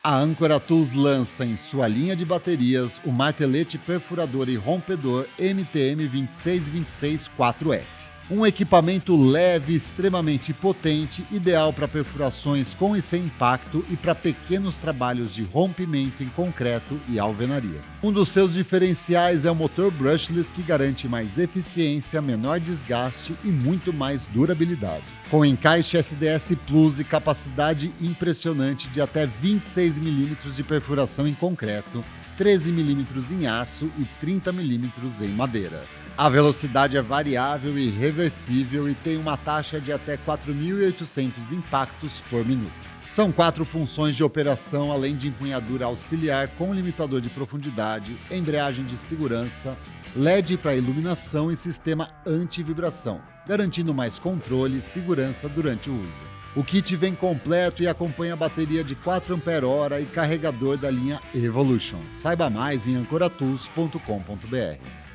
A Ancora Tools lança em sua linha de baterias o martelete perfurador e rompedor MTM 2626-4F. Um equipamento leve, extremamente potente, ideal para perfurações com e sem impacto e para pequenos trabalhos de rompimento em concreto e alvenaria. Um dos seus diferenciais é o motor brushless, que garante mais eficiência, menor desgaste e muito mais durabilidade. Com encaixe SDS Plus e capacidade impressionante de até 26 mm de perfuração em concreto, 13 mm em aço e 30 mm em madeira. A velocidade é variável e reversível e tem uma taxa de até 4.800 impactos por minuto. São 4 funções de operação, além de empunhadura auxiliar com limitador de profundidade, embreagem de segurança, LED para iluminação e sistema anti-vibração, garantindo mais controle e segurança durante o uso. O kit vem completo e acompanha a bateria de 4 Ah e carregador da linha Evolution. Saiba mais em ancoratools.com.br.